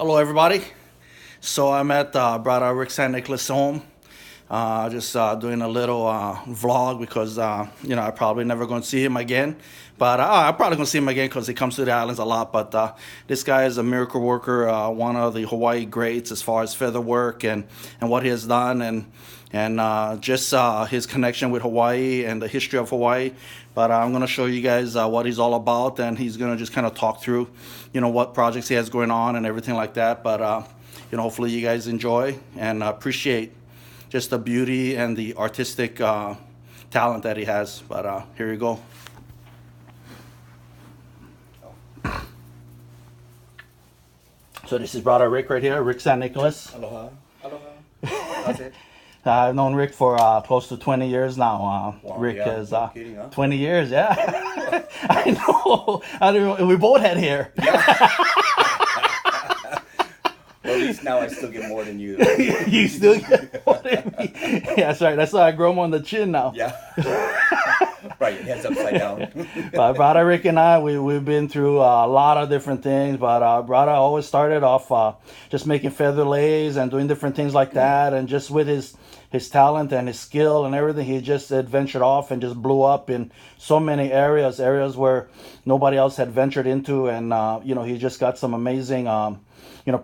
Hello, everybody. So I'm at Brother Rick San Nicolas home. Just doing a little vlog because I'm probably never going to see him again. But I'm probably going to see him again because he comes to the islands a lot. But this guy is a miracle worker, one of the Hawaii greats as far as feather work and what he has done and just his connection with Hawaii and the history of Hawaii. But I'm going to show you guys what he's all about, and he's going to just kind of talk through, what projects he has going on and everything like that. But hopefully you guys enjoy and appreciate just the beauty and the artistic talent that he has. But here you go. So this is Brother Rick right here, Rick San Nicolas. Aloha. Aloha. That's it. I've known Rick for close to 20 years now. Wow, Rick yeah, is no kidding, huh? 20 years, yeah. I know. We both had hair. Well, at least now I still get more than you. You still get more than me. Yeah, that's right. That's why I grow them on the chin now. Yeah. Right, your head's upside down. But Brother Rick and I, we've been through a lot of different things. But Brother always started off just making feather lays and doing different things like that. And just with his talent and his skill and everything, he just adventured off and just blew up in so many areas where nobody else had ventured into. And, he just got some amazing,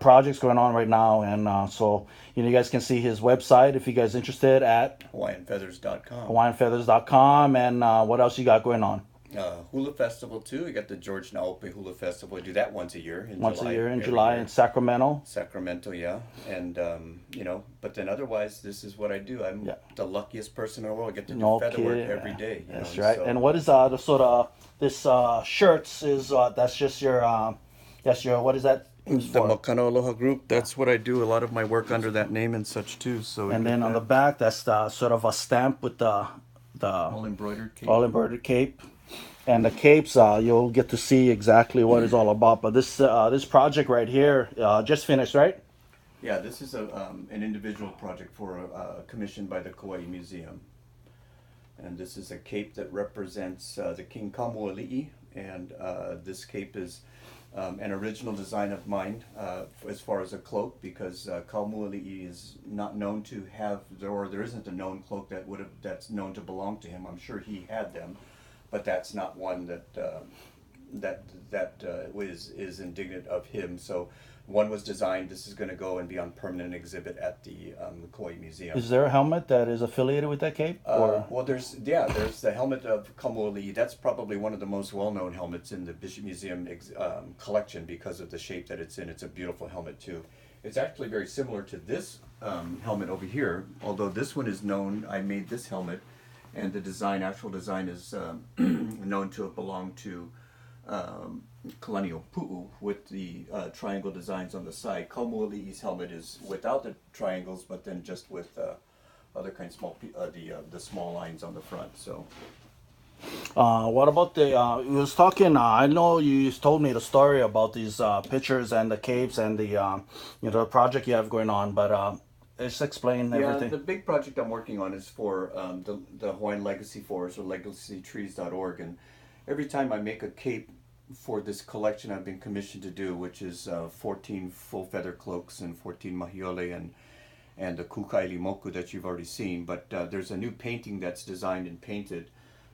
projects going on right now. And so, you guys can see his website if you guys are interested at HawaiianFeathers.com. HawaiianFeathers.com. And what else you got going on? Hula Festival too. We got the George Naope Hula Festival. We do that once a year in Once July. a year in every July year. in Sacramento. Sacramento, yeah. And, but then otherwise, this is what I do. I'm the luckiest person in the world. I get to do No feather work kidding. every day. That's know, right. so- And what is the sort of this shirts is that's just your what is that? used The for? Makana Aloha Group, that's what I do. A lot of my work under that name and such too. So And then on the back, that's the sort of a stamp with the all embroidered cape. all embroidered cape. And the capes, you'll get to see exactly what it's all about. But this project right here just finished, right? Yeah, this is an individual project commissioned by the Kauai Museum. And this is a cape that represents the King Kamuali'i. And this cape is an original design of mine as far as a cloak, because Kamuali'i is not known to have, or there isn't a known cloak that's known to belong to him. I'm sure he had them, but that's not one that is indignant of him. So one was designed. This is going to go and be on permanent exhibit at the Kauai Museum. Is there a helmet that is affiliated with that cape? Well, there's the helmet of Kamuali'i. That's probably one of the most well-known helmets in the Bishop Museum collection because of the shape that it's in. It's a beautiful helmet too. It's actually very similar to this helmet over here, although this one is known. I made this helmet, and the actual design is known to have belonged to Kalani Pu'u with the triangle designs on the side. Kamuali'i's helmet is without the triangles, but then just with other kinds of the small lines on the front. So what about you was talking, I know you told me the story about these pictures and the capes and the project you have going on, but just explain everything. The big project I'm working on is for the Hawaiian Legacy Forest, or legacytrees.org, and every time I make a cape for this collection I've been commissioned to do, which is 14 full feather cloaks and 14 mahiole and the kukaili moku that you've already seen, but there's a new painting that's designed and painted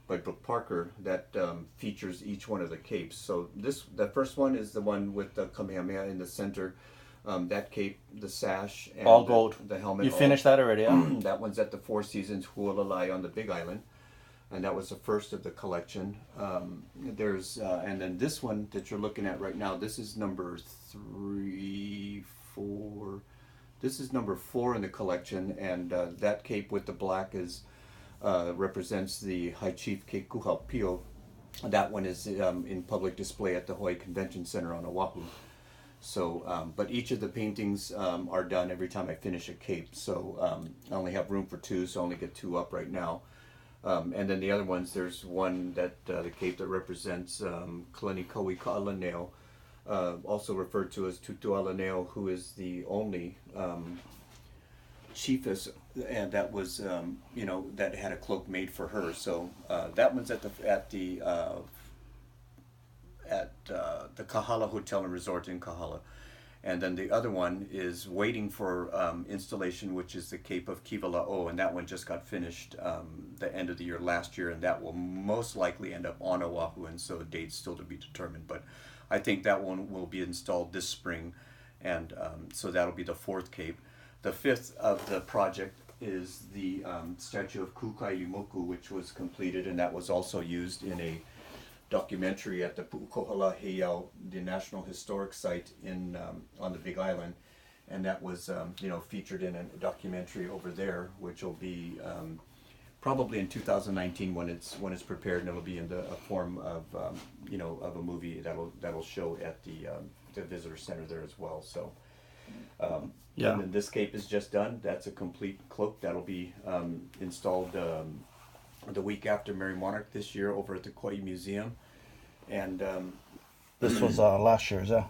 by Brooke Parker that features each one of the capes. So the first one is the one with the Kamehameha in the center. That cape, the sash, and all gold. The helmet. You finished that already, yeah? That one's at the Four Seasons Hualalai on the Big Island, and that was the first of the collection. And then this one that you're looking at right now. This is number 4. This is number 4 in the collection, and that cape with the black represents the High Chief Ke Kuhaupio. That one is in public display at the Hawaii Convention Center on Oahu. So, but each of the paintings are done every time I finish a cape. So I only have room for 2, so I only get 2 up right now. And then the other ones, there's one that the cape that represents Kalani Kaui Ka'alaneo, also referred to as Tutualaneo, who is the only chiefess, and that was that had a cloak made for her. So that one's at the Kahala Hotel and Resort in Kahala. And then the other one is waiting for installation, which is the Cape of Kivala'o, and that one just got finished the end of the year last year, and that will most likely end up on Oahu, and so date's still to be determined. But I think that one will be installed this spring, and so that'll be the fourth Cape. The fifth of the project is the statue of Kukailimoku, which was completed, and that was also used in a documentary at the Pu'ukohala Heiau, the National Historic Site in on the Big Island, and that was featured in a documentary over there, which will be probably in 2019 when it's prepared, and it'll be in a form of of a movie that'll show at the visitor center there as well. So and then this cape is just done. That's a complete cloak that'll be installed the week after Merry Monarch this year over at the Kauai Museum. And this was last year's, yeah.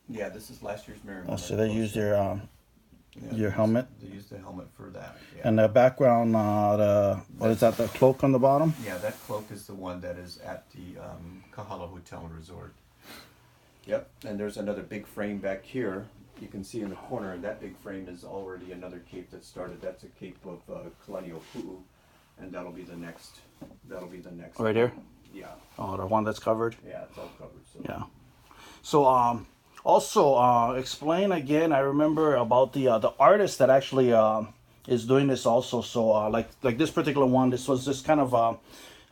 Yeah, this is last year's Merry Monarch. So they used your helmet. They used the helmet for that. Yeah. And the background, what is that? The cloak on the bottom? Yeah, that cloak is the one that is at the Kahala Hotel and Resort. Yep, and there's another big frame back here. You can see in the corner, and that big frame is already another cape that started. That's a cape of Kalani Pu'u, and that'll be the next. Right here? Yeah. Oh, the one that's covered? Yeah, it's all covered. So. Yeah. So also explain again. I remember about the artist that actually is doing this also. So like this particular one, this was just kind of I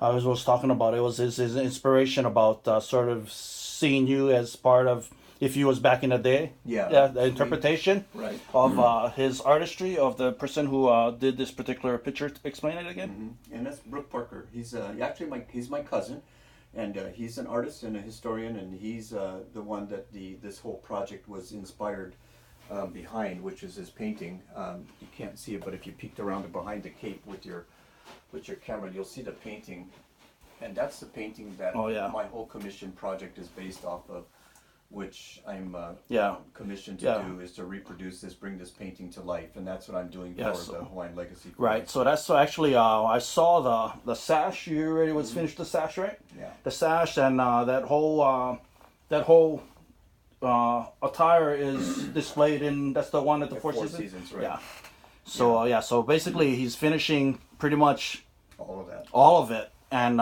was talking about. It was his inspiration about sort of seeing you as part of. If you was back in the day, the interpretation of his artistry of the person who did this particular picture. Explain it again. Mm-hmm. And that's Brooke Parker. He's actually he's my cousin, and he's an artist and a historian, and he's the one that this whole project was inspired behind, which is his painting. You can't see it, but if you peeked around behind the cape with your camera, you'll see the painting, and that's the painting that my whole commission project is based off of. Which I'm commissioned to do is to reproduce this, bring this painting to life, and that's what I'm doing for the Hawaiian Legacy. Right. So that's actually I saw the sash. You already was finished the sash, right? Yeah. The sash and that whole attire is displayed in. That's the one at the Four Seasons, right? Yeah. So so basically he's finishing pretty much all of it. And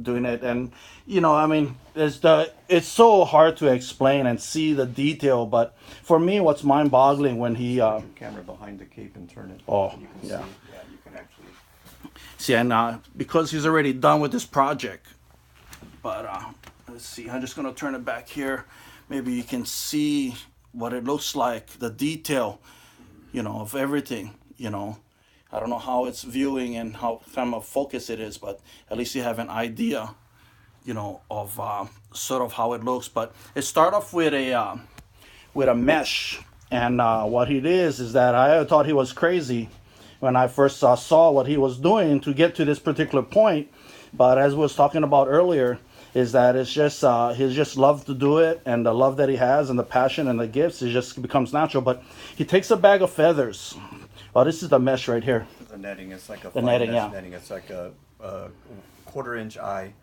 doing it, and I mean, it's so hard to explain and see the detail. But for me, what's mind-boggling when he camera behind the cape and turn it. Oh, you can see. Yeah, you can actually see. And because he's already done with this project, but let's see. I'm just gonna turn it back here. Maybe you can see what it looks like, the detail, of everything. I don't know how it's viewing and how kind of focus it is, but at least you have an idea, of sort of how it looks. But it started off with a mesh, and what it is that I thought he was crazy when I first saw what he was doing to get to this particular point. But as we was talking about earlier, is that it's just his just love to do it, and the love that he has, and the passion and the gifts, it just becomes natural. But he takes a bag of feathers. Oh, this is the mesh right here. The netting is like netting. It's like a 1/4 inch eye.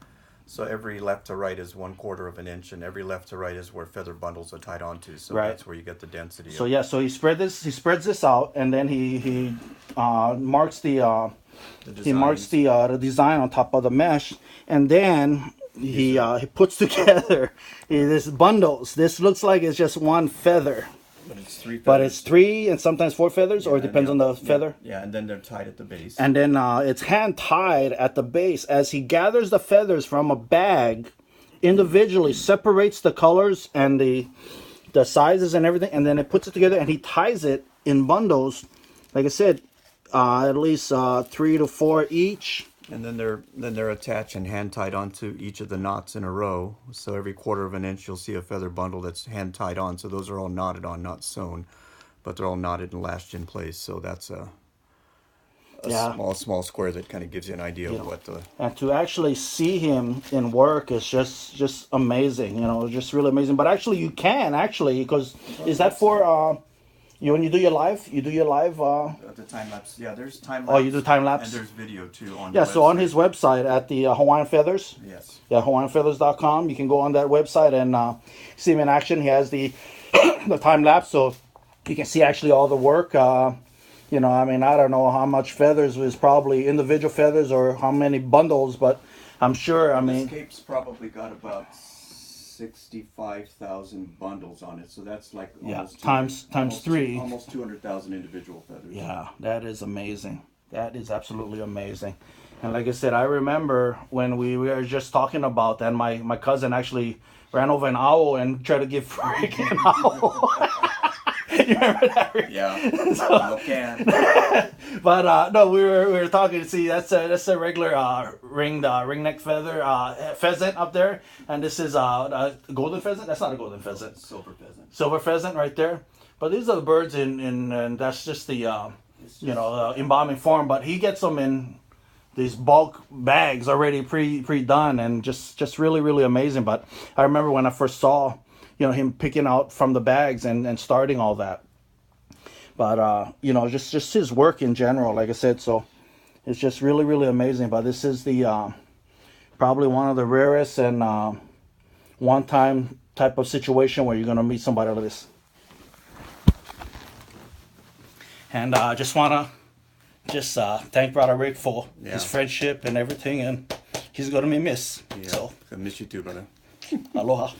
So every left to right is 1/4 of an inch, and every left to right is where feather bundles are tied onto. So that's where you get the density. So so he spreads this out, and then he marks the design on top of the mesh, and then he puts together this bundles. This looks like it's just one feather. But it's 3 feathers. But it's 3 and sometimes 4 feathers, or it depends on the feather? Yeah, and then they're tied at the base. And then it's hand tied at the base. As he gathers the feathers from a bag, individually separates the colors and the sizes and everything, and then it puts it together, and he ties it in bundles, like I said, at least 3 to 4 each. And then they're attached and hand tied onto each of the knots in a row. So every 1/4 of an inch, you'll see a feather bundle that's hand tied on. So those are all knotted on, not sewn, but they're all knotted and lashed in place. So that's a small square that kind of gives you an idea of what the. And to actually see him in work is just amazing. Just really amazing. But actually, you can because is that for When you do your live, The time lapse. Yeah, there's time lapse. Oh, you do time lapse? And there's video too on. Yeah, the so on website. his website at the Hawaiian Feathers. Yes. Yeah, HawaiianFeathers.com. You can go on that website and see him in action. He has the the time lapse, so you can see actually all the work. You know, I mean, I don't know how much feathers was probably individual feathers or how many bundles, but I'm sure. I mean, this cape's probably got about 65,000 bundles on it, so that's like almost times three, almost 200,000 individual feathers. Yeah, that is amazing. That is absolutely amazing. And like I said, I remember when we were just talking about that, my cousin actually ran over an owl and tried to give freaking owl. You remember that? Yeah. So, but no, we were talking. See, that's a regular ringneck feather pheasant up there, and this is a golden pheasant. That's not a golden pheasant. Silver pheasant. Silver pheasant right there. But these are the birds and that's just the embalming form. But he gets them in these bulk bags already pre-done, and just really amazing. But I remember when I first saw him picking out from the bags and starting all that. But just his work in general, like I said, so it's just really amazing. But this is the probably one of the rarest and one-time type of situation where you're gonna meet somebody like this. And I just wanna thank Brother Rick for his friendship and everything, and he's gonna be missed. Yeah, So I miss you too, brother. Aloha.